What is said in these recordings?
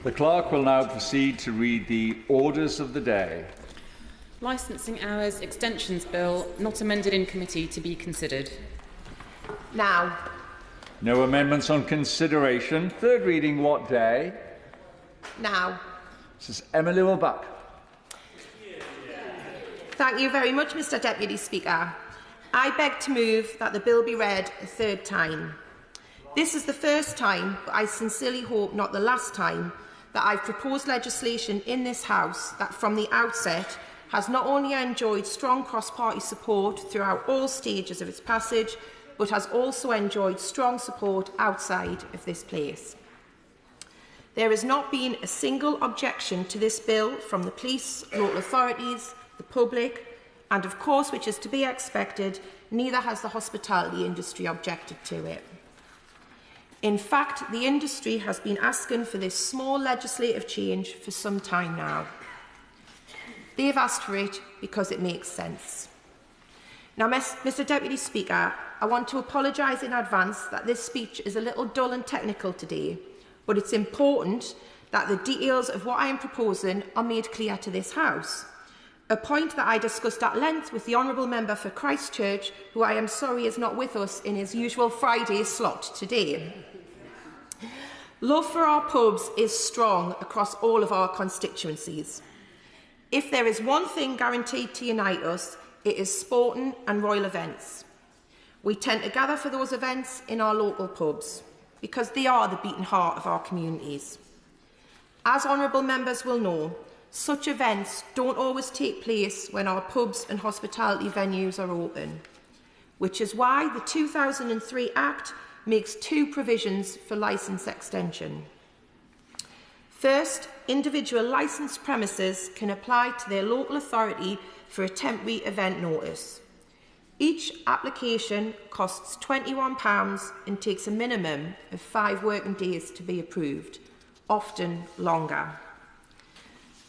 The clerk will now proceed to read the orders of the day. Licensing Hours Extensions Bill, not amended in committee, to be considered. Now. No amendments on consideration. Third reading what day? Now. This is Emma Lewell-Buck. Thank you very much, Mr Deputy Speaker. I beg to move that the bill be read a third time. This is the first time, but I sincerely hope not the last time, that I've proposed legislation in this House that from the outset has not only enjoyed strong cross-party support throughout all stages of its passage, but has also enjoyed strong support outside of this place. There has not been a single objection to this bill from the police, local authorities, the public, and of course, which is to be expected, neither has the hospitality industry objected to it. In fact, the industry has been asking for this small legislative change for some time now. They've asked for it because it makes sense. Now, Mr Deputy Speaker, I want to apologise in advance that this speech is a little dull and technical today, but it's important that the details of what I am proposing are made clear to this House, a point that I discussed at length with the Honourable Member for Christchurch, who I am sorry is not with us in his usual Friday slot today. Love for our pubs is strong across all of our constituencies. If there is one thing guaranteed to unite us, it is sporting and royal events. We tend to gather for those events in our local pubs because they are the beating heart of our communities. As honourable members will know, such events don't always take place when our pubs and hospitality venues are open, which is why the 2003 Act makes two provisions for licence extension. First, individual licensed premises can apply to their local authority for a temporary event notice. Each application costs £21 and takes a minimum of 5 working days to be approved, often longer.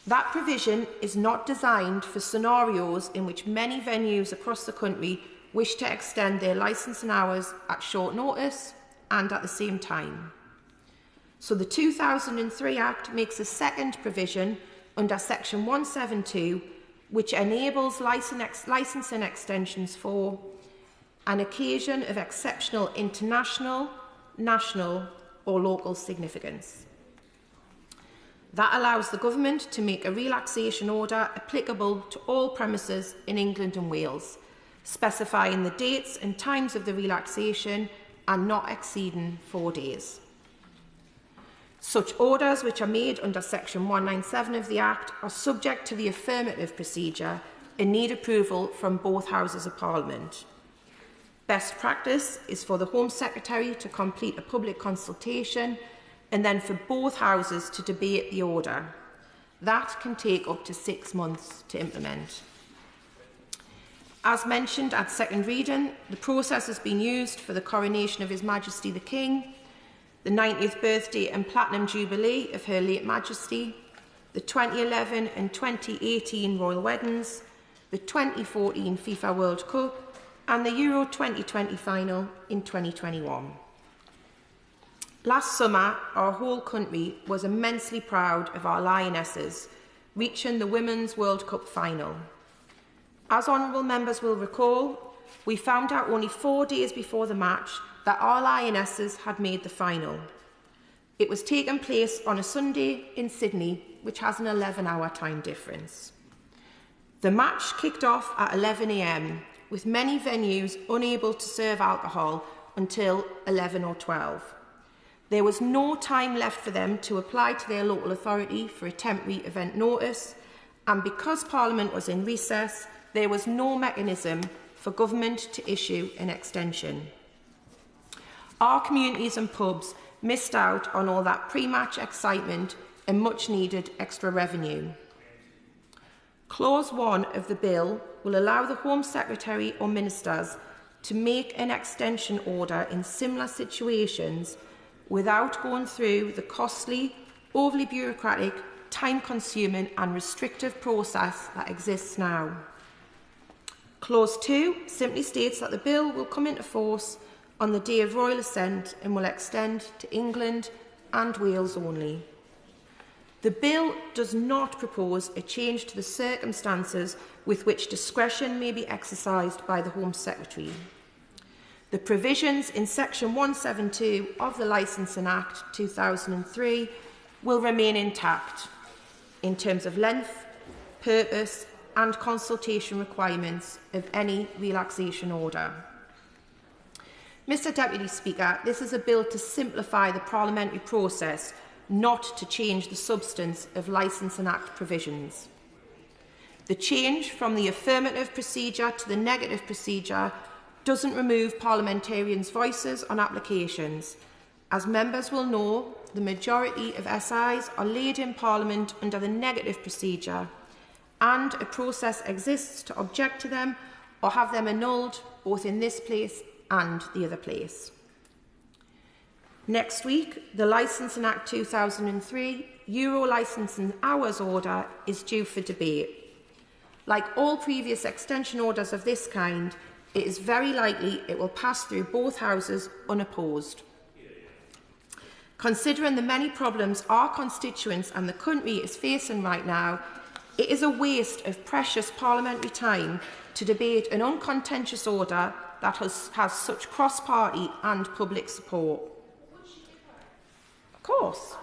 That provision is not designed for scenarios in which many venues across the country wish to extend their licensing hours at short notice and at the same time. So the 2003 Act makes a second provision under Section 172 which enables licensing extensions for an occasion of exceptional international, national or local significance. That allows the government to make a relaxation order applicable to all premises in England and Wales, specifying the dates and times of the relaxation and not exceeding 4 days. Such orders which are made under Section 197 of the Act are subject to the affirmative procedure and need approval from both Houses of Parliament. Best practice is for the Home Secretary to complete a public consultation and then for both Houses to debate the order. That can take up to 6 months to implement. As mentioned at second reading, the process has been used for the coronation of His Majesty the King, the 90th birthday and platinum jubilee of Her late Majesty, the 2011 and 2018 royal weddings, the 2014 FIFA World Cup and the Euro 2020 final in 2021. Last summer, our whole country was immensely proud of our Lionesses reaching the Women's World Cup final. As honourable members will recall, we found out only 4 days before the match that our Lionesses had made the final. It was taking place on a Sunday in Sydney, which has an 11-hour time difference. The match kicked off at 11 a.m, with many venues unable to serve alcohol until 11 or 12. There was no time left for them to apply to their local authority for a temporary event notice, and because Parliament was in recess, there was no mechanism for government to issue an extension. Our communities and pubs missed out on all that pre-match excitement and much-needed extra revenue. Clause 1 of the bill will allow the Home Secretary or Ministers to make an extension order in similar situations without going through the costly, overly bureaucratic, time-consuming and restrictive process that exists now. Clause 2 simply states that the bill will come into force on the day of royal assent and will extend to England and Wales only. The bill does not propose a change to the circumstances with which discretion may be exercised by the Home Secretary. The provisions in Section 172 of the Licensing Act 2003 will remain intact in terms of length, purpose and consultation requirements of any relaxation order. Mr Deputy Speaker, this is a bill to simplify the parliamentary process, not to change the substance of Licensing Act provisions. The change from the affirmative procedure to the negative procedure doesn't remove parliamentarians' voices on applications. As members will know, the majority of SIs are laid in Parliament under the negative procedure, and a process exists to object to them or have them annulled both in this place and the other place. Next week, the Licensing Act 2003 Euro Licensing Hours Order is due for debate. Like all previous extension orders of this kind, it is very likely it will pass through both houses unopposed. Considering the many problems our constituents and the country is facing right now, it is a waste of precious parliamentary time to debate an uncontentious order that has such cross-party and public support. Of course.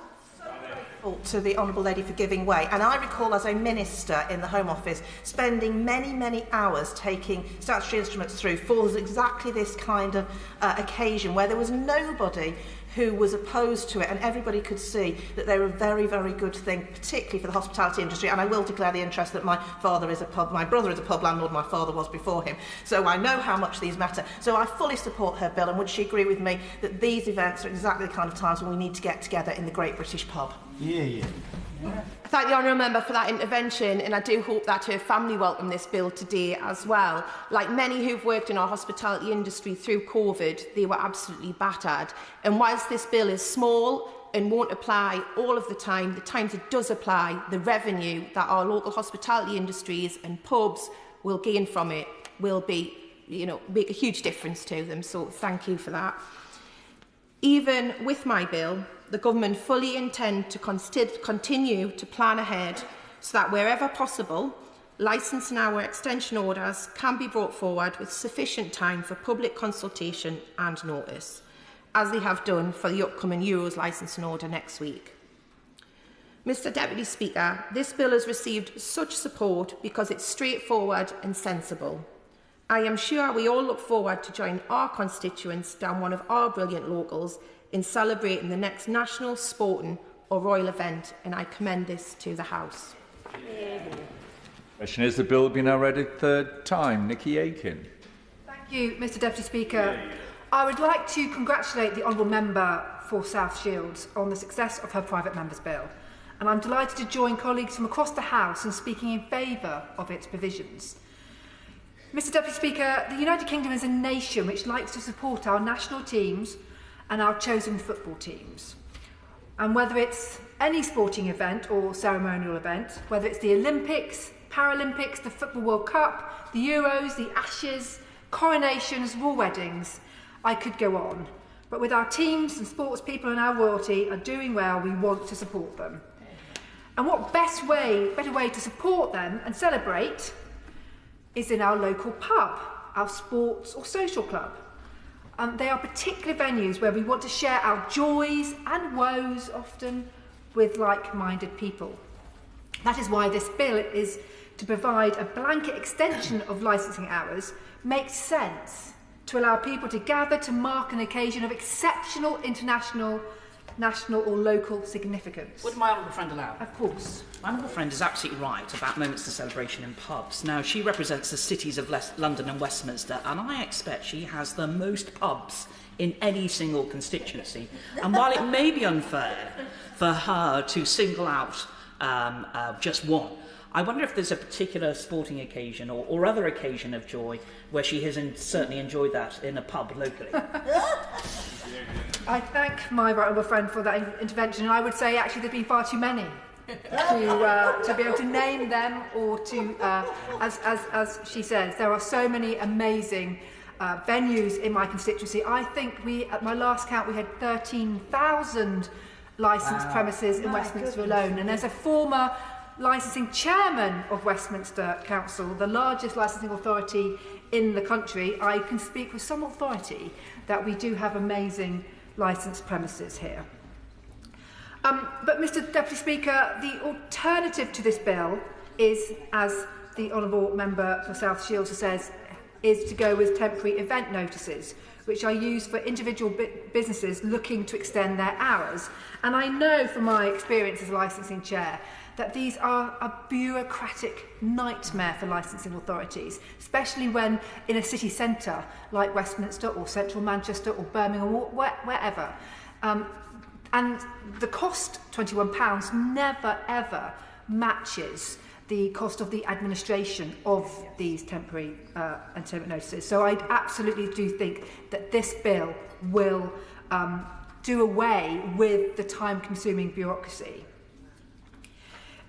To the Honourable Lady for giving way. And I recall as a minister in the Home Office spending many hours taking statutory instruments through for exactly this kind of occasion where there was nobody who was opposed to it, and everybody could see that they were a very good thing, particularly for the hospitality industry. And I will declare the interest that my brother is a pub landlord, my father was before him, so I know how much these matter. So I fully support her bill, and would she agree with me that these events are exactly the kind of times when we need to get together in the Great British Pub? Yeah. I thank the honourable member for that intervention, and I do hope that her family welcome this bill today as well. Like many who've worked in our hospitality industry through COVID, they were absolutely battered. And whilst this bill is small and won't apply all of the times it does apply, the revenue that our local hospitality industries and pubs will gain from it will be, make a huge difference to them. So thank you for that. Even with my bill, the government fully intend to continue to plan ahead so that wherever possible, licensing hour extension orders can be brought forward with sufficient time for public consultation and notice, as they have done for the upcoming Euros licensing order next week. Mr Deputy Speaker, this bill has received such support because it's straightforward and sensible. I am sure we all look forward to join our constituents down one of our brilliant locals in celebrating the next national, sporting or royal event, and I commend this to the House. Question is, the bill will be now read a third time. Nickie Aiken. Thank you, Mr Deputy Speaker. I would like to congratulate the Honourable Member for South Shields on the success of her private member's bill, and I'm delighted to join colleagues from across the House in speaking in favour of its provisions. Mr Deputy Speaker, the United Kingdom is a nation which likes to support our national teams and our chosen football teams. And whether it's any sporting event or ceremonial event, whether it's the Olympics, Paralympics, the Football World Cup, the Euros, the Ashes, coronations, royal weddings, I could go on. But with our teams and sports people and our royalty are doing well, we want to support them. And what better way to support them and celebrate is in our local pub, our sports or social club. They are particular venues where we want to share our joys and woes, often with like-minded people. That is why this bill is to provide a blanket extension of licensing hours makes sense to allow people to gather to mark an occasion of exceptional international, national or local significance. Would my honourable friend allow? Of course. My honourable friend is absolutely right about moments of celebration in pubs. Now, she represents the cities of London and Westminster, and I expect she has the most pubs in any single constituency. And while it may be unfair for her to single out just one, I wonder if there's a particular sporting occasion or other occasion of joy where she has certainly enjoyed that in a pub locally. I thank my right honourable friend for that intervention, and I would say actually there's been far too many to be able to name them or to, as she says, there are so many amazing venues in my constituency. I think at my last count we had 13,000 licensed premises in Westminster alone. And as a former licensing chairman of Westminster Council, the largest licensing authority in the country, I can speak with some authority that we do have amazing licensed premises here. But Mr Deputy Speaker, the alternative to this bill is, as the Honourable Member for South Shields says, is to go with temporary event notices, which are used for individual businesses looking to extend their hours. And I know from my experience as licensing chair that these are a bureaucratic nightmare for licensing authorities, especially when in a city centre like Westminster or central Manchester or Birmingham or wherever. And the cost, £21, never ever matches the cost of the administration of these temporary interment notices. So I absolutely do think that this bill will do away with the time-consuming bureaucracy.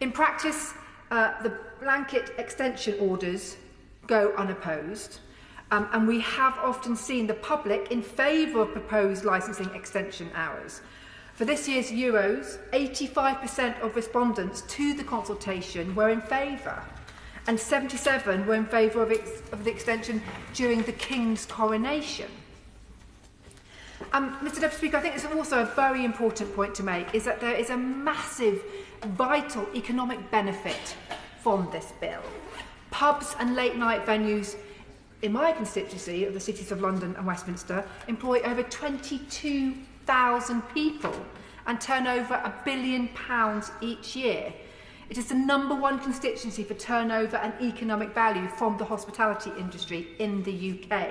In practice, the blanket extension orders go unopposed, and we have often seen the public in favour of proposed licensing extension hours. For this year's Euros, 85% of respondents to the consultation were in favour, and 77% were in favour of the extension during the King's coronation. Mr Deputy Speaker, I think it's also a very important point to make, is that there is a massive, vital economic benefit from this bill. Pubs and late-night venues in my constituency of the cities of London and Westminster employ over 22,000 people and turn over £1 billion each year. It is the #1 constituency for turnover and economic value from the hospitality industry in the UK.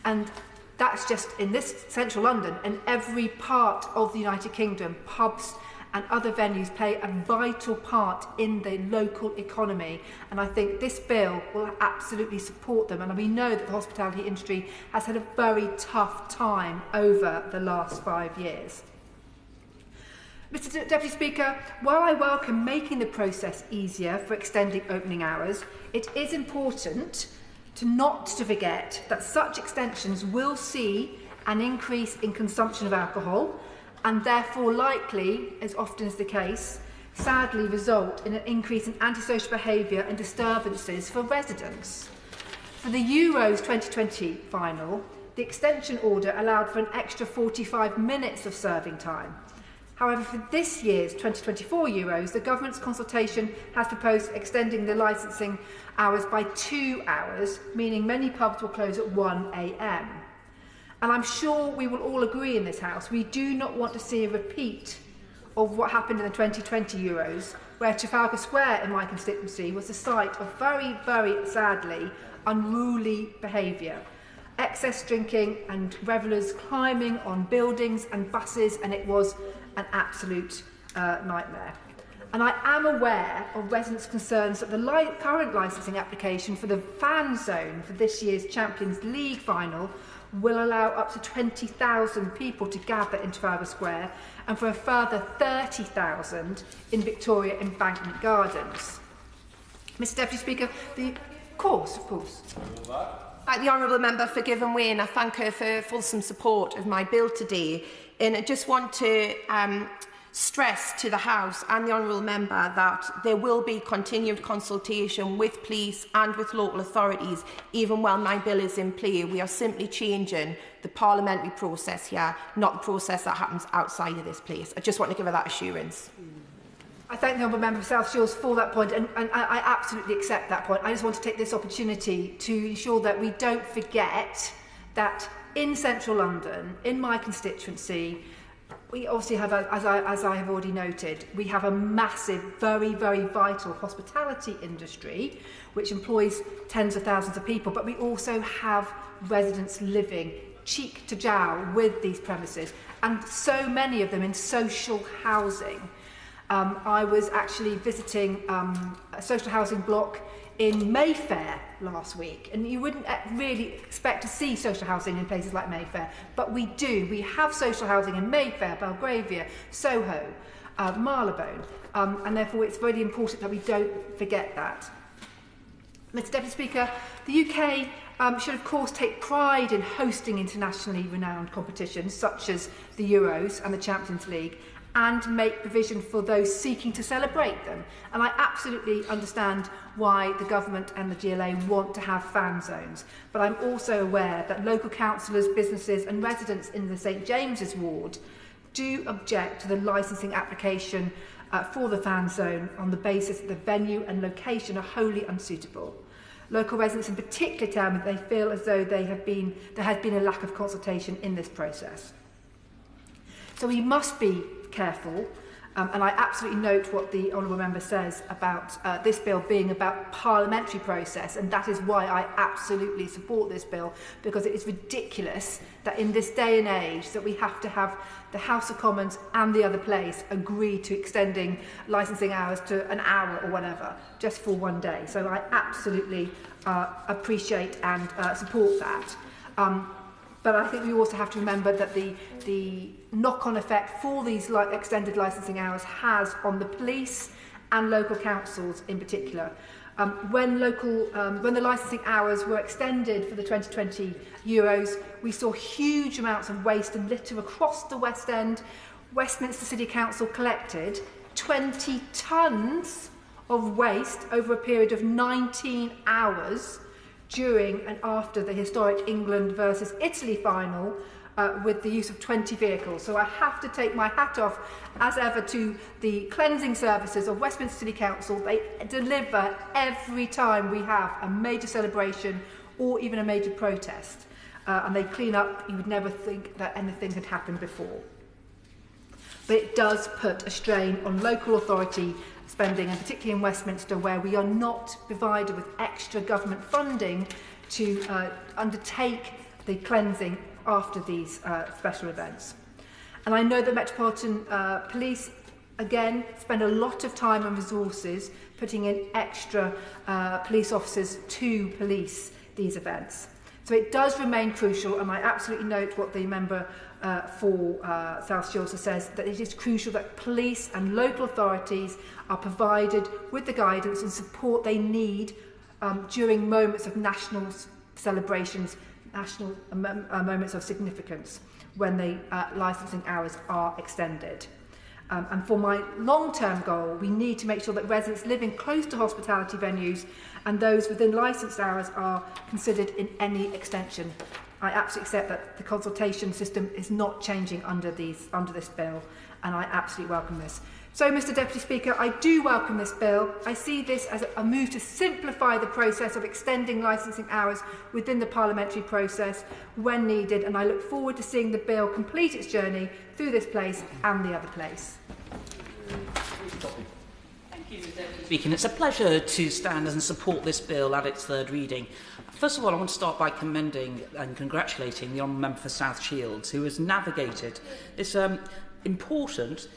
And that's just in this central London and every part of the United Kingdom. Pubs and other venues play a vital part in the local economy, and I think this bill will absolutely support them. And we know that the hospitality industry has had a very tough time over the last 5 years. Mr Deputy Speaker, while I welcome making the process easier for extending opening hours, it is important not to forget that such extensions will see an increase in consumption of alcohol, and therefore likely, as often is the case, sadly result in an increase in antisocial behaviour and disturbances for residents. For the Euros 2020 final, the extension order allowed for an extra 45 minutes of serving time. However, for this year's 2024 Euros, the government's consultation has proposed extending the licensing hours by 2 hours, meaning many pubs will close at 1 a.m. And I'm sure we will all agree in this House, we do not want to see a repeat of what happened in the 2020 Euros, where Trafalgar Square in my constituency was the site of very, very sadly unruly behaviour. Excess drinking and revellers climbing on buildings and buses, and it was an absolute nightmare. And I am aware of residents' concerns that the current licensing application for the fan zone for this year's Champions League final will allow up to 20,000 people to gather in Trafalgar Square, and for a further 30,000 in Victoria Embankment Gardens. Mr Deputy Speaker, of course. I thank the Honourable Member for giving way, and I thank her for fulsome support of my bill today. And I just want to stress to the House and the Honourable Member that there will be continued consultation with police and with local authorities, even while my bill is in play. We are simply changing the parliamentary process here, not the process that happens outside of this place. I just want to give her that assurance. I thank the Honourable Member for South Shields for that point, and I absolutely accept that point. I just want to take this opportunity to ensure that we don't forget that in central London, in my constituency, we obviously have, as I have already noted, we have a massive, very, very vital hospitality industry which employs tens of thousands of people, but we also have residents living cheek to jowl with these premises, and so many of them in social housing. I was actually visiting a social housing block in Mayfair last week, and you wouldn't really expect to see social housing in places like Mayfair, but we do. We have social housing in Mayfair, Belgravia, Soho, Marylebone, and therefore it's really important that we don't forget that. Mr Deputy Speaker, the UK should of course take pride in hosting internationally renowned competitions such as the Euros and the Champions League, and make provision for those seeking to celebrate them. And I absolutely understand why the government and the GLA want to have fan zones. But I'm also aware that local councillors, businesses and residents in the St James's ward do object to the licensing application for the fan zone on the basis that the venue and location are wholly unsuitable. Local residents in particular tell me that they feel as though there has been a lack of consultation in this process. So we must be careful, and I absolutely note what the Honourable Member says about this bill being about parliamentary process, and that is why I absolutely support this bill, because it is ridiculous that in this day and age that we have to have the House of Commons and the other place agree to extending licensing hours to an hour or whatever, just for one day. So I absolutely appreciate and support that. But I think we also have to remember that the knock-on effect for these extended licensing hours has on the police and local councils in particular. When the licensing hours were extended for the 2020 Euros, we saw huge amounts of waste and litter across the West End. Westminster City Council collected 20 tonnes of waste over a period of 19 hours during and after the historic England versus Italy final with the use of 20 vehicles. So I have to take my hat off, as ever, to the cleansing services of Westminster City Council. They deliver every time we have a major celebration or even a major protest. And they clean up. You would never think that anything had happened before. But it does put a strain on local authority spending, and particularly in Westminster, where we are not provided with extra government funding to undertake the cleansing after these special events. And I know that Metropolitan Police, again, spend a lot of time and resources putting in extra police officers to police these events. So it does remain crucial, and I absolutely note what the member for South Shields says, that it is crucial that police and local authorities are provided with the guidance and support they need during moments of national celebrations, national moments of significance, when the licensing hours are extended. And for my long-term goal, we need to make sure that residents living close to hospitality venues and those within licensed hours are considered in any extension. I absolutely accept that the consultation system is not changing under this bill, and I absolutely welcome this. So, Mr Deputy Speaker, I do welcome this bill. I see this as a move to simplify the process of extending licensing hours within the parliamentary process when needed, and I look forward to seeing the bill complete its journey through this place and the other place. Thank you, Mr Deputy Speaker. It's a pleasure to stand and support this bill at its third reading. First of all, I want to start by commending and congratulating the Honourable Member for South Shields, who has navigated this important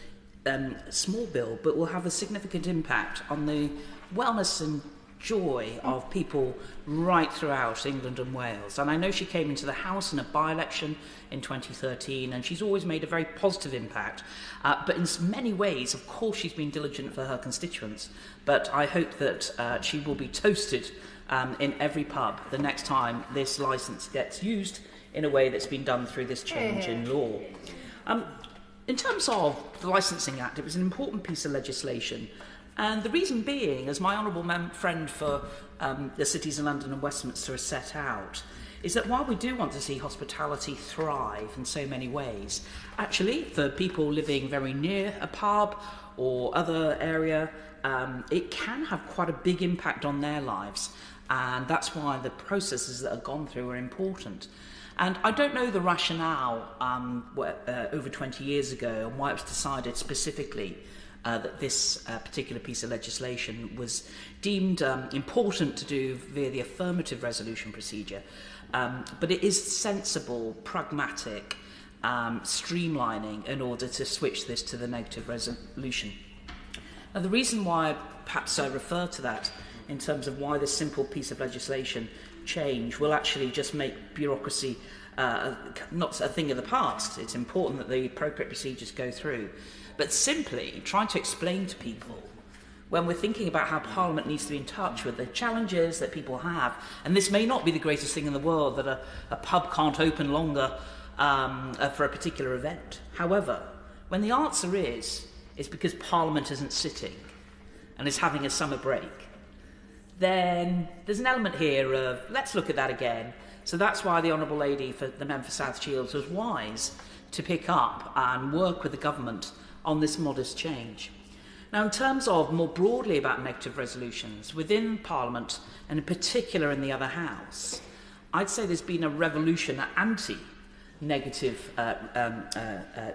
small bill, but will have a significant impact on the wellness and joy of people right throughout England and Wales. And I know she came into the House in a by-election in 2013, and she's always made a very positive impact. But in many ways, of course, she's been diligent for her constituents. But I hope that she will be toasted in every pub the next time this licence gets used in a way that's been done through this change in law. In terms of the Licensing Act, it was an important piece of legislation. And the reason being, as my honourable friend for the cities of London and Westminster has set out, is that while we do want to see hospitality thrive in so many ways, actually, for people living very near a pub or other area, it can have quite a big impact on their lives. And that's why the processes that are gone through are important. And I don't know the rationale over 20 years ago and why it was decided specifically that this particular piece of legislation was deemed important to do via the affirmative resolution procedure. But it is sensible, pragmatic, streamlining in order to switch this to the negative resolution. Now, the reason why perhaps I refer to that in terms of why this simple piece of legislation change will actually just make bureaucracy not a thing of the past. It's important that the appropriate procedures go through. But simply trying to explain to people when we're thinking about how Parliament needs to be in touch with the challenges that people have, and this may not be the greatest thing in the world that a pub can't open longer for a particular event. However, when the answer is because Parliament isn't sitting and is having a summer break, then there's an element here of, let's look at that again. So that's why the Honourable Lady, for the member for South Shields, was wise to pick up and work with the government on this modest change. Now, in terms of more broadly about negative resolutions, within Parliament, and in particular in the other House, I'd say there's been a revolution anti-negative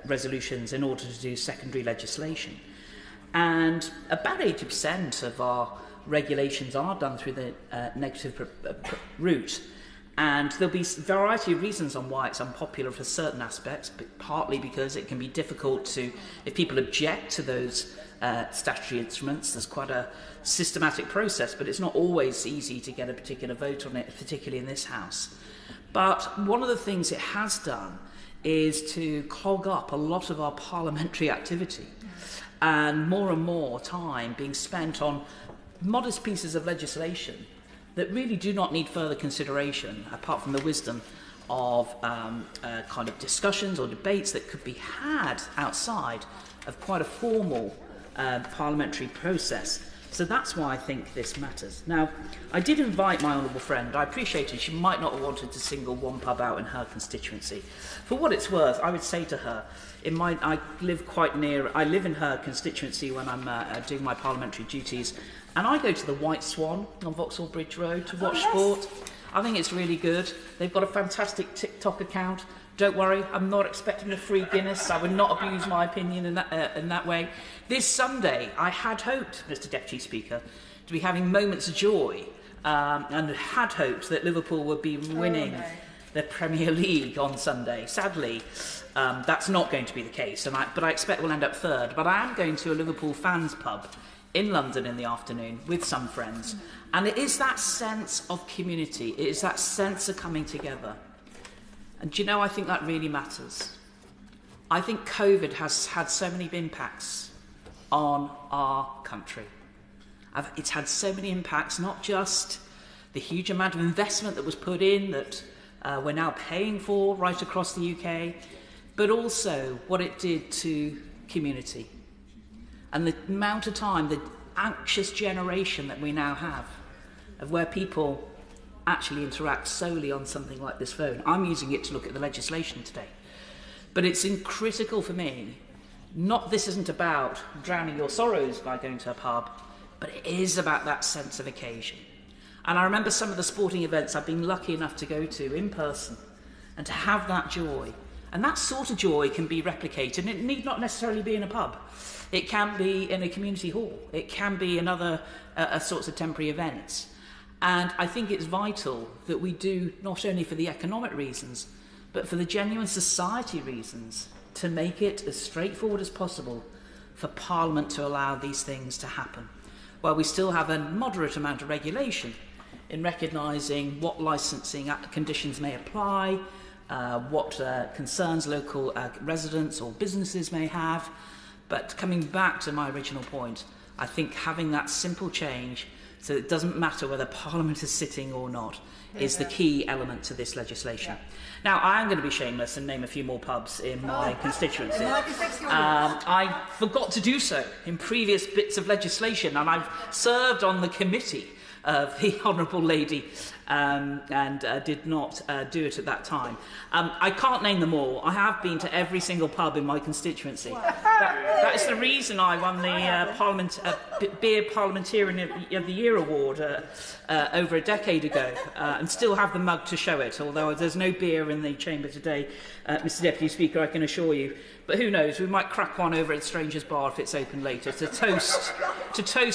resolutions in order to do secondary legislation. And about 80% of our regulations are done through the negative route. And there'll be a variety of reasons on why it's unpopular for certain aspects, but partly because it can be difficult to, if people object to those statutory instruments, there's quite a systematic process, but it's not always easy to get a particular vote on it, particularly in this House. But one of the things it has done is to clog up a lot of our parliamentary activity, and more time being spent on modest pieces of legislation that really do not need further consideration, apart from the wisdom of kind of discussions or debates that could be had outside of quite a formal parliamentary process. So that's why I think this matters. Now, I did invite my honourable friend. I appreciated she might not have wanted to single one pub out in her constituency. For what it's worth, I would say to her, I live in her constituency when I'm doing my parliamentary duties, and I go to the White Swan on Vauxhall Bridge Road to watch sport. I think it's really good. They've got a fantastic TikTok account. Don't worry, I'm not expecting a free Guinness. I would not abuse my opinion in that way. This Sunday, I had hoped, Mr Deputy Speaker, to be having moments of joy and had hoped that Liverpool would be winning the Premier League on Sunday. Sadly, that's not going to be the case, but I expect we'll end up third. But I am going to a Liverpool fans pub in London in the afternoon with some friends. And it is that sense of community. It is that sense of coming together. And do you know, I think that really matters. I think COVID has had so many impacts on our country. It's had so many impacts, not just the huge amount of investment that was put in that we're now paying for right across the UK, but also what it did to community. And the amount of time, the anxious generation that we now have, of where people actually interact solely on something like this phone. I'm using it to look at the legislation today. But it's critical for me, this isn't about drowning your sorrows by going to a pub, but it is about that sense of occasion. And I remember some of the sporting events I've been lucky enough to go to in person, and to have that joy. And that sort of joy can be replicated, and it need not necessarily be in a pub. It can be in a community hall. It can be in other sorts of temporary events. And I think it's vital that we do, not only for the economic reasons, but for the genuine society reasons, to make it as straightforward as possible for Parliament to allow these things to happen, while we still have a moderate amount of regulation in recognising what licensing conditions may apply, what concerns local residents or businesses may have. But coming back to my original point, I think having that simple change, so it doesn't matter whether Parliament is sitting or not, is the key element to this legislation. Now, I am going to be shameless and name a few more pubs in my constituency. I forgot to do so in previous bits of legislation, and I've served on the committee of the Honourable Lady and did not do it at that time. I can't name them all. I have been to every single pub in my constituency. That is the reason I won the Beer Parliamentarian of the Year award over a decade ago, and still have the mug to show it, although there's no beer in the chamber today, Mr Deputy Speaker, I can assure you. But who knows, we might crack one over at Stranger's Bar if it's open later, to toast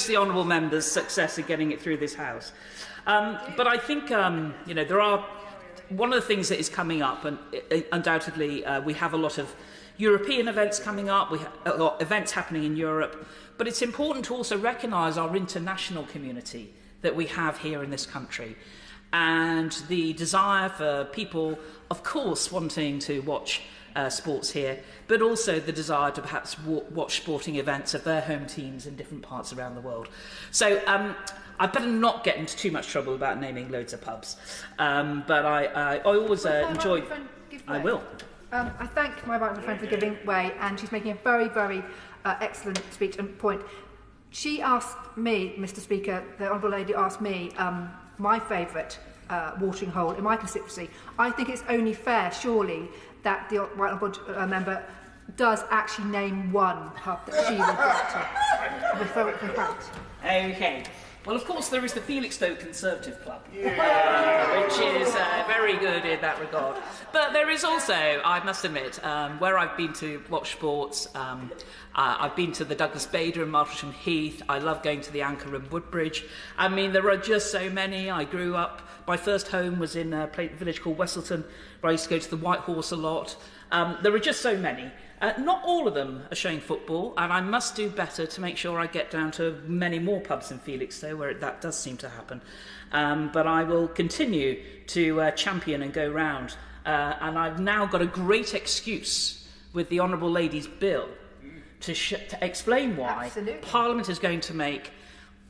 the honourable members' success in getting it through this House. But I think, there are one of the things that is coming up, and undoubtedly we have a lot of European events coming up, we have a lot of events happening in Europe, but it's important to also recognise our international community that we have here in this country, and the desire for people, of course, wanting to watch sports here, but also the desire to perhaps watch sporting events of their home teams in different parts around the world. So I better not get into too much trouble about naming loads of pubs, but I always enjoy. I will. I thank my right friend for giving way, and she's making a very, very excellent speech and point. She asked me, Mr. Speaker, the Honourable Lady asked me my favourite watering hole in my constituency. I think it's only fair, surely, that the right honourable member does actually name one pub that she would like to refer it to fact. Okay. Well, of course, there is the Felixstowe Conservative Club, which is very good in that regard. But there is also, I must admit, where I've been to watch sports, I've been to the Douglas Bader in Martlesham Heath. I love going to the Anchor in Woodbridge. I mean, there are just so many. I grew up, my first home was in a village called Westleton, where I used to go to the White Horse a lot. There are just so many. Not all of them are showing football, and I must do better to make sure I get down to many more pubs in Felixstowe where that does seem to happen. But I will continue to champion and go round. And I've now got a great excuse with the Honourable Lady's bill to explain why Parliament is going to make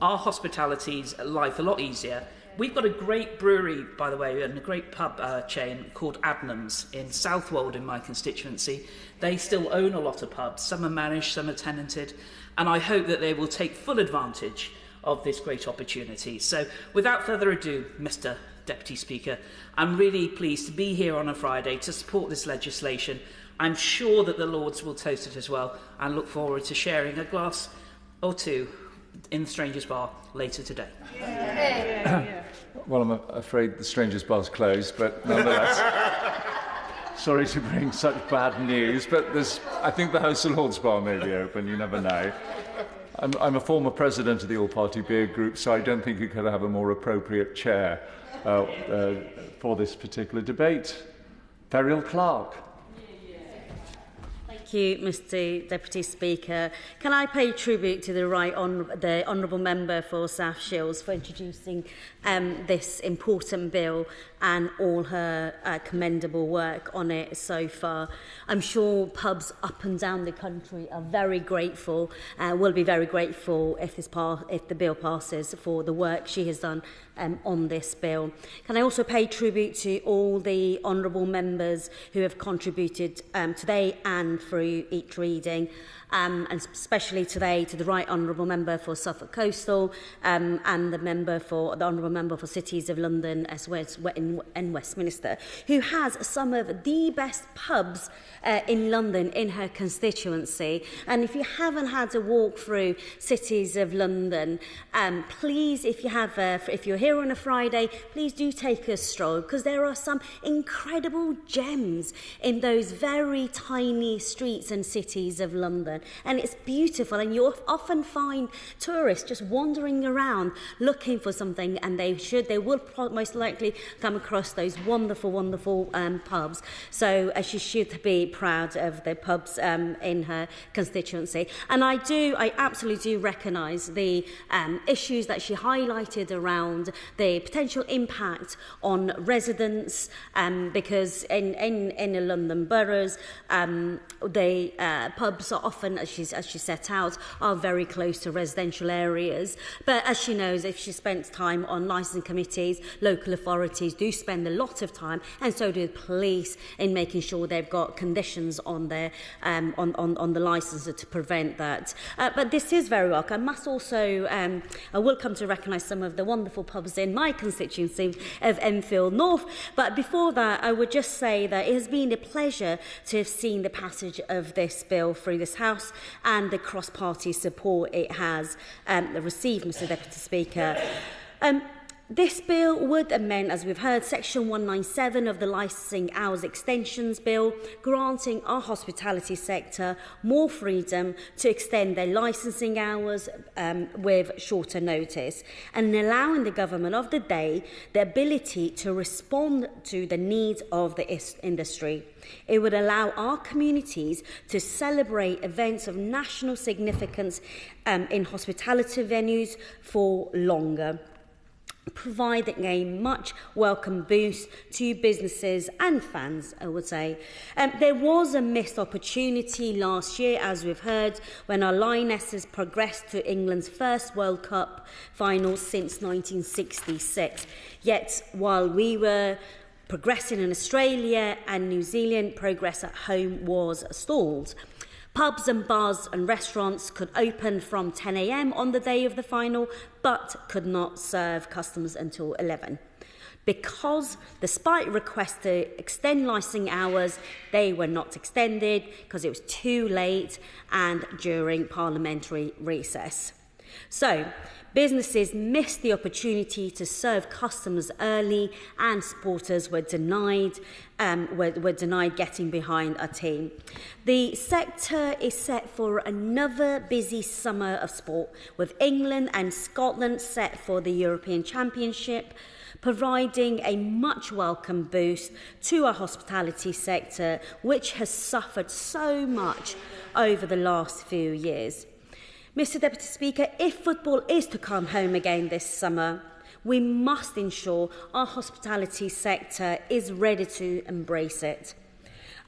our hospitality's life a lot easier. We've got a great brewery, by the way, and a great pub chain called Adnams in Southwold in my constituency. They still own a lot of pubs. Some are managed, some are tenanted, and I hope that they will take full advantage of this great opportunity. So, without further ado, Mr. Deputy Speaker, I'm really pleased to be here on a Friday to support this legislation. I'm sure that the Lords will toast it as well, and look forward to sharing a glass or two in the Strangers Bar later today. Well, I'm afraid the Strangers Bar's closed, but nonetheless, sorry to bring such bad news, but I think the House of Lords Bar may be open, you never know. I'm a former president of the All-Party Beer Group, so I don't think you could have a more appropriate chair for this particular debate. Feryal Clark. Thank you, Mr. Deputy Speaker. Can I pay tribute to the Honourable Member for South Shields for introducing this important bill and all her commendable work on it so far. I'm sure pubs up and down the country are very grateful, will be very grateful if the bill passes for the work she has done on this bill. Can I also pay tribute to all the honourable members who have contributed today and through each reading, and especially today to the Right Honourable Member for Suffolk Coastal and the Honourable Member for Cities of London as well as in Westminster, who has some of the best pubs in London in her constituency. And if you haven't had a walk through Cities of London, please, if you're here on a Friday, please do take a stroll, because there are some incredible gems in those very tiny streets and cities of London. And it's beautiful, and you'll often find tourists just wandering around looking for something, and they will most likely come across those wonderful pubs. So she should be proud of the pubs in her constituency. And I absolutely do recognise the issues that she highlighted around the potential impact on residents, because in the London boroughs, the pubs are often, as she set out, are very close to residential areas. But as she knows, if she spends time on licensing committees, local authorities do spend a lot of time, and so do the police, in making sure they've got conditions on their on the licence to prevent that. But this is very welcome. I will come to recognise some of the wonderful pubs in my constituency of Enfield North. But before that, I would just say that it has been a pleasure to have seen the passage of this bill through this House and the cross-party support it has received, Mr. Deputy Speaker. This bill would amend, as we've heard, Section 197 of the Licensing Hours Extensions Bill, granting our hospitality sector more freedom to extend their licensing hours with shorter notice, and allowing the government of the day the ability to respond to the needs of the industry. It would allow our communities to celebrate events of national significance in hospitality venues for longer, providing a much welcome boost to businesses and fans, I would say. There was a missed opportunity last year, as we've heard, when our Lionesses progressed to England's first World Cup final since 1966. Yet, while we were Progressing in Australia and New Zealand, progress at home was stalled. Pubs and bars and restaurants could open from 10 a.m. on the day of the final, but could not serve customers until 11. Because, despite requests to extend licensing hours, they were not extended because it was too late and during parliamentary recess. So, businesses missed the opportunity to serve customers early, and supporters were denied getting behind a team. The sector is set for another busy summer of sport, with England and Scotland set for the European Championship, providing a much welcome boost to our hospitality sector, which has suffered so much over the last few years. Mr. Deputy Speaker, if football is to come home again this summer, we must ensure our hospitality sector is ready to embrace it.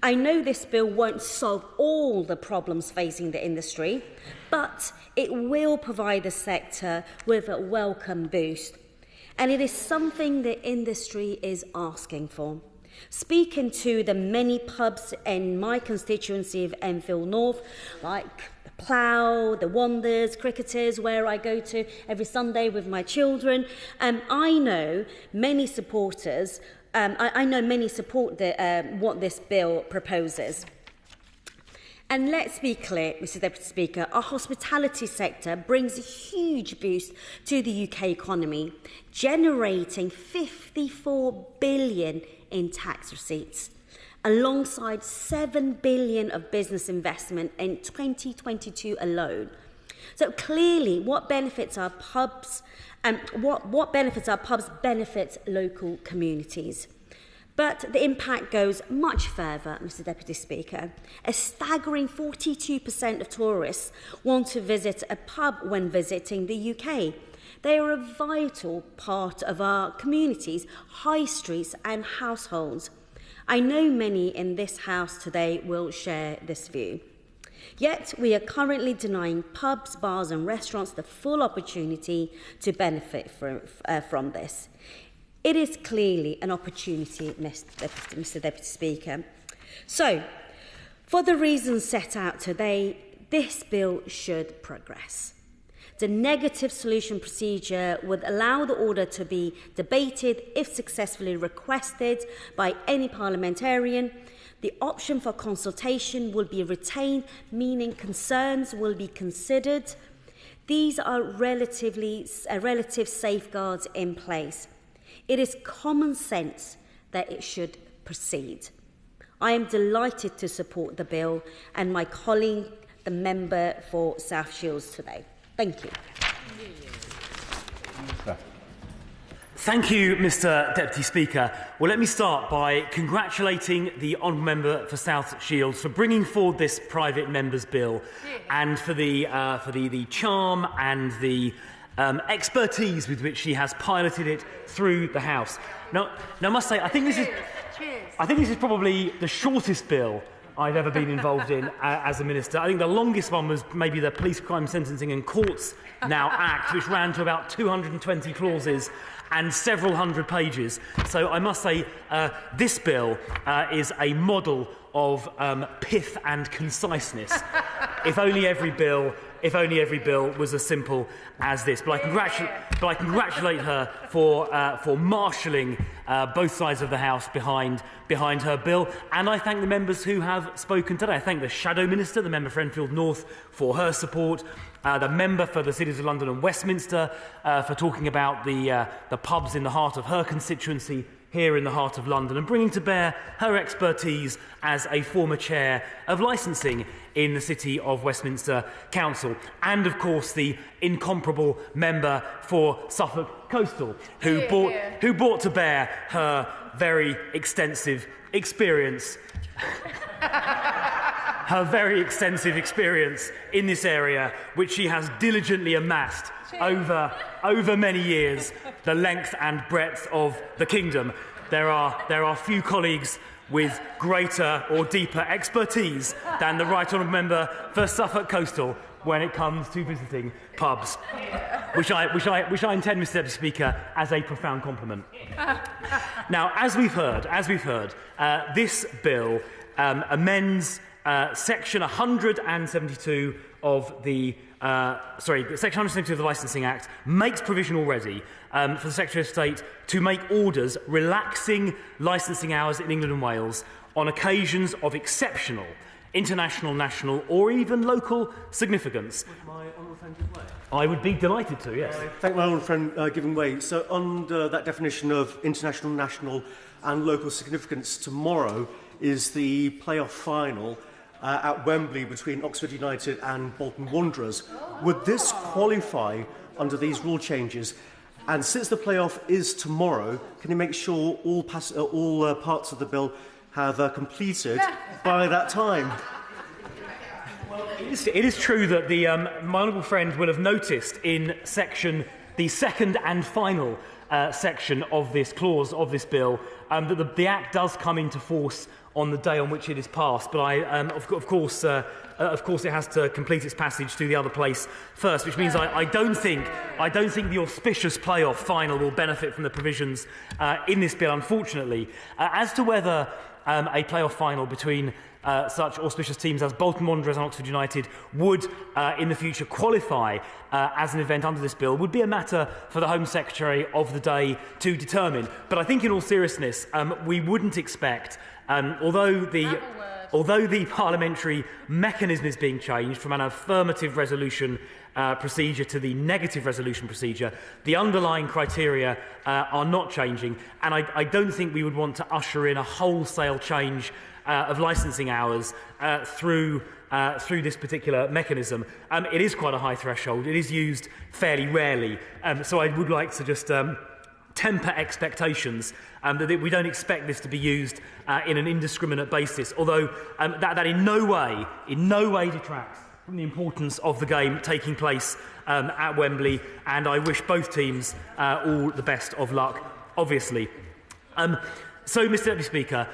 I know this bill won't solve all the problems facing the industry, but it will provide the sector with a welcome boost. And it is something the industry is asking for. Speaking to the many pubs in my constituency of Enfield North, like the Plough, the Wanderers, Cricketers, where I go to every Sunday with my children, I know many supporters. I know many support what this bill proposes. And let's be clear, Mr. Deputy Speaker, our hospitality sector brings a huge boost to the UK economy, generating 54 billion in tax receipts, alongside 7 billion of business investment in 2022 alone. So clearly, what benefits our pubs benefits local communities. But the impact goes much further, Mr. Deputy Speaker. A staggering 42% of tourists want to visit a pub when visiting the UK. They are a vital part of our communities, high streets and households. I know many in this House today will share this view. Yet we are currently denying pubs, bars and restaurants the full opportunity to benefit from this. It is clearly an opportunity, Mr. Deputy Speaker. So, for the reasons set out today, this bill should progress. The negative solution procedure would allow the order to be debated if successfully requested by any parliamentarian. The option for consultation will be retained, meaning concerns will be considered. These are relative safeguards in place. It is common sense that it should proceed. I am delighted to support the bill and my colleague, the member for South Shields today. Thank you. Thank you, Mr. Deputy Speaker. Well, let me start by congratulating the Honourable Member for South Shields for bringing forward this private member's bill, and for the charm and the expertise with which she has piloted it through the House. Now, I must say, I think this is probably the shortest bill I've ever been involved in as a minister. I think the longest one was maybe the Police Crime Sentencing and Courts Now Act, which ran to about 220 clauses and several hundred pages. So I must say, this bill is a model of pith and conciseness. If only every bill was as simple as this. But I congratulate her for marshalling both sides of the House behind her bill. And I thank the members who have spoken today. I thank the Shadow Minister, the member for Enfield North, for her support. The member for the cities of London and Westminster for talking about the pubs in the heart of her constituency here in the heart of London, and bringing to bear her expertise as a former chair of licensing in the City of Westminster Council. And, of course, the incomparable member for Suffolk Coastal, who brought to bear her very extensive experience in this area, which she has diligently amassed over many years, the length and breadth of the kingdom. There are few colleagues with greater or deeper expertise than the Right Honourable Member for Suffolk Coastal when it comes to visiting pubs, which I intend, Mr. Deputy Speaker, as a profound compliment. Now, as we've heard, this bill amends Section 172 of the Section 172 of the Licensing Act, makes provision already for the Secretary of State to make orders relaxing licensing hours in England and Wales on occasions of exceptional international, national or even local significance. Would my honourable friend give way? I would be delighted to, yes. Thank my honourable friend giving way. So under that definition of international, national and local significance, tomorrow is the playoff final at Wembley between Oxford United and Bolton Wanderers. Would this qualify under these rule changes? And since the playoff is tomorrow, can you make sure all parts of the bill have completed by that time? It is true that my honourable friend will have noticed in the second and final section of this clause of this bill that the Act does come into force on the day on which it is passed. But of course, it has to complete its passage to the other place first, which means I don't think the auspicious playoff final will benefit from the provisions in this bill, unfortunately. As to whether a playoff final between such auspicious teams as Bolton Wanderers and Oxford United would in the future qualify as an event under this bill would be a matter for the Home Secretary of the day to determine. But I think in all seriousness, we wouldn't expect, although the parliamentary mechanism is being changed from an affirmative resolution procedure to the negative resolution procedure, the underlying criteria are not changing, and I don't think we would want to usher in a wholesale change of licensing hours through this particular mechanism. It is quite a high threshold. It is used fairly rarely, so I would like to just temper expectations that we don't expect this to be used in an indiscriminate basis, although that in no way detracts from the importance of the game taking place at Wembley, and I wish both teams all the best of luck, obviously. So, Mr. Deputy Speaker,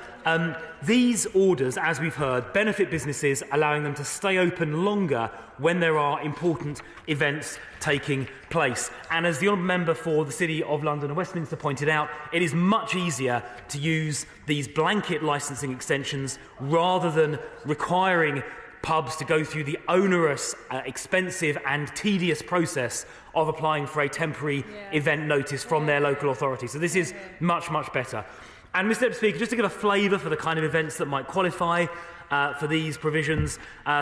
these orders, as we've heard, benefit businesses, allowing them to stay open longer when there are important events taking place. And as the Honourable Member for the City of London and Westminster pointed out, it is much easier to use these blanket licensing extensions rather than requiring pubs to go through the onerous, expensive and tedious process of applying for a temporary event notice from their local authority. So this is much, much better. And, Mr. Deputy Speaker, just to give a flavour for the kind of events that might qualify for these provisions,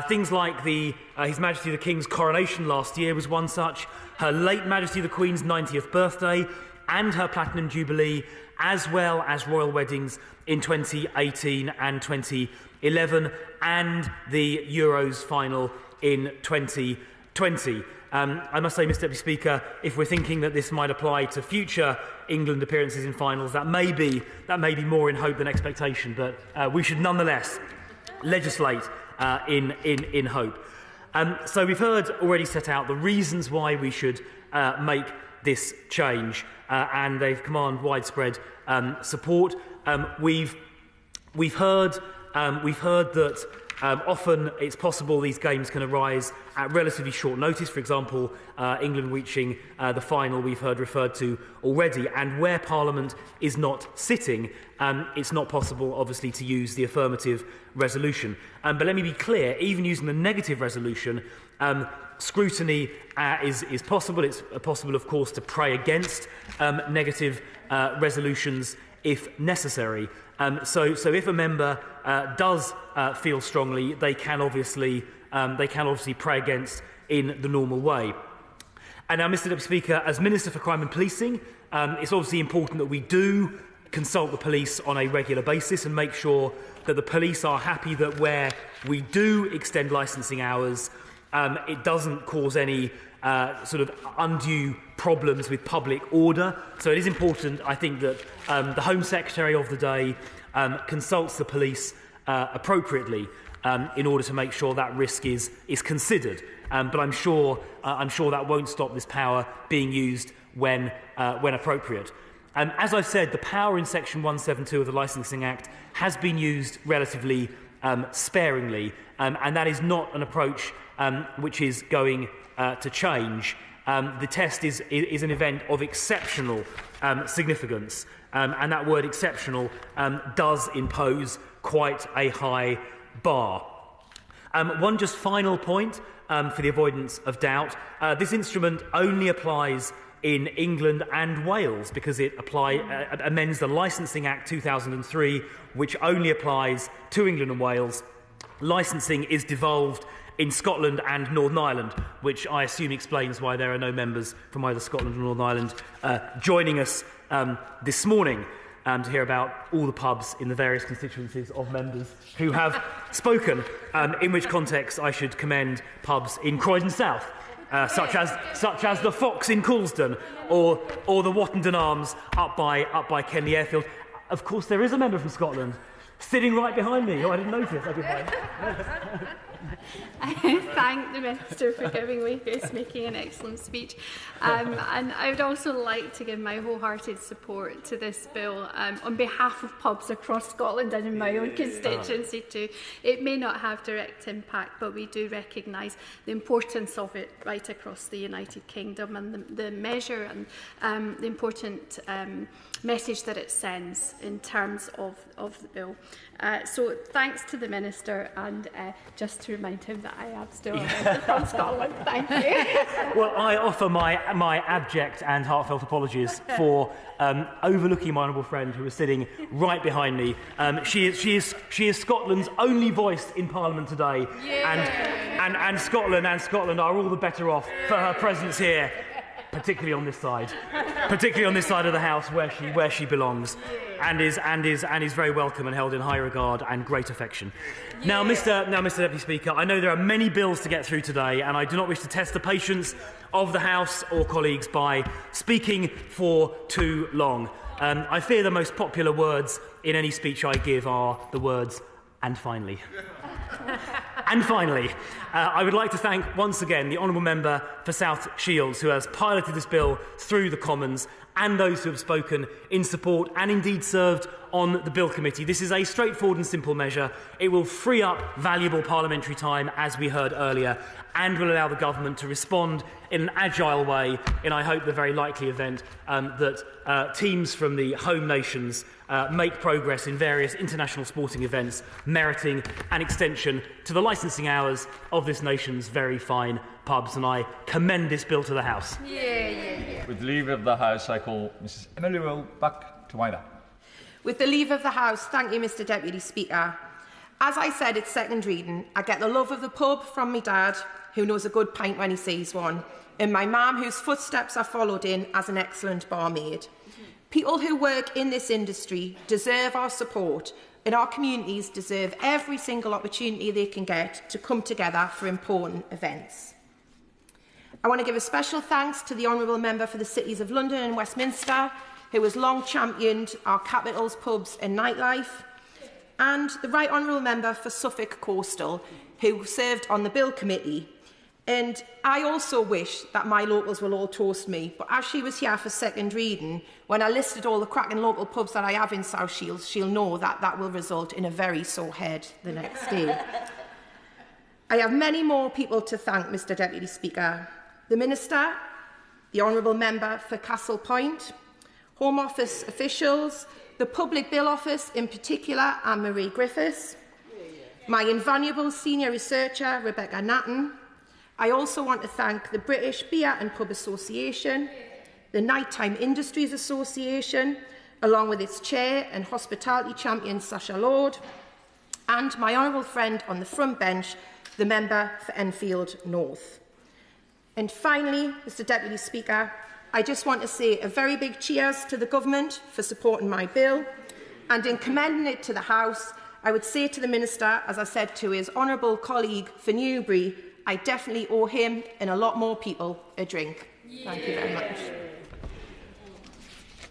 things like His Majesty the King's coronation last year was one such, Her late Majesty the Queen's 90th birthday and her Platinum Jubilee, as well as royal weddings in 2018 and 2011, and the Euros final in 2020. I must say, Mr. Deputy Speaker, if we're thinking that this might apply to future England appearances in finals, that may be more in hope than expectation, but we should nonetheless legislate in hope. So we've heard already set out the reasons why we should make this change, and they've command widespread support. We've heard that often it's possible these games can arise at relatively short notice. For example, England reaching the final we've heard referred to already, and where Parliament is not sitting, it's not possible, obviously, to use the affirmative resolution. But let me be clear, even using the negative resolution, scrutiny is possible. It's possible, of course, to pray against negative resolutions if necessary. So if a member does feel strongly, they can obviously pray against in the normal way. And now, Mr. Deputy Speaker, as Minister for Crime and Policing, it's obviously important that we do consult the police on a regular basis and make sure that the police are happy that where we do extend licensing hours, it doesn't cause any sort of undue problems with public order. So it is important, I think, that the Home Secretary of the day consults the police appropriately in order to make sure that risk is considered. But I'm sure that won't stop this power being used when appropriate. As I've said, the power in Section 172 of the Licensing Act has been used relatively sparingly, and that is not an approach which is going to change. The test is an event of exceptional significance, and that word exceptional does impose quite a high bar. One just final point for the avoidance of doubt. This instrument only applies in England and Wales because it amends the Licensing Act 2003, which only applies to England and Wales. Licensing is devolved in Scotland and Northern Ireland, which I assume explains why there are no members from either Scotland or Northern Ireland joining us this morning to hear about all the pubs in the various constituencies of members who have spoken, in which context I should commend pubs in Croydon South, such as the Fox in Coulsdon or the Wattenden Arms up by Kenley Airfield. Of course, there is a member from Scotland sitting right behind me. Oh, I didn't notice. I didn't. I thank the Minister for giving way for making an excellent speech, and I would also like to give my wholehearted support to this bill on behalf of pubs across Scotland and in my own constituency too. It may not have direct impact, but we do recognise the importance of it right across the United Kingdom and the measure and the important message that it sends in terms of the bill. So thanks to the Minister, and just to remind him that I am still a member from Scotland. Thank you. Well, I offer my abject and heartfelt apologies for overlooking my honourable friend who was sitting right behind me. She is Scotland's only voice in Parliament today, and Scotland are all the better off for her presence here. Particularly on this side of the House where she belongs, and is very welcome and held in high regard and great affection. Now, Mr. Deputy Speaker, I know there are many bills to get through today, and I do not wish to test the patience of the House or colleagues by speaking for too long. I fear the most popular words in any speech I give are the words "and finally." And finally, I would like to thank once again the Honourable Member for South Shields, who has piloted this bill through the Commons, and those who have spoken in support and indeed served on the Bill Committee. This is a straightforward and simple measure. It will free up valuable parliamentary time, as we heard earlier, and will allow the government to respond in an agile way in, I hope, the very likely event that teams from the home nations make progress in various international sporting events, meriting an extension to the licensing hours of this nation's very fine pubs, and I commend this bill to the House. With leave of the House, I call Mrs. Lewell-Buck to wind up. With the leave of the House, thank you, Mr. Deputy Speaker. As I said at second reading, I get the love of the pub from my dad, who knows a good pint when he sees one, and my mum, whose footsteps I followed in as an excellent barmaid. People who work in this industry deserve our support, and our communities deserve every single opportunity they can get to come together for important events. I want to give a special thanks to the Honourable Member for the Cities of London and Westminster, who has long championed our capital's pubs and nightlife, and the Right Honourable Member for Suffolk Coastal, who served on the Bill Committee. And I also wish that my locals will all toast me, but as she was here for second reading, when I listed all the cracking local pubs that I have in South Shields, she'll know that that will result in a very sore head the next day. I have many more people to thank, Mr. Deputy Speaker. The Minister, the Honourable Member for Castle Point, Home Office officials, the Public Bill Office in particular, Anne-Marie Griffiths, my invaluable senior researcher, Rebecca Natton. I also want to thank the British Beer and Pub Association, the Nighttime Industries Association, along with its chair and hospitality champion, Sasha Lord, and my honourable friend on the front bench, the member for Enfield North. And finally, Mr. Deputy Speaker, I just want to say a very big cheers to the government for supporting my bill, and in commending it to the House, I would say to the Minister, as I said to his honourable colleague for Newbury, I definitely owe him and a lot more people a drink. Thank you very much.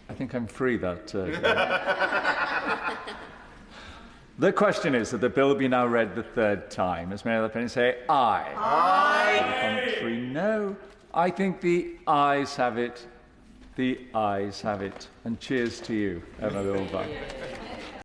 I think I'm free that. The question is that the bill be now read the third time. As many other opinions say aye. Aye. The contrary, no. I think the ayes have it. The ayes have it. And cheers to you, Emma Lewell-Buck.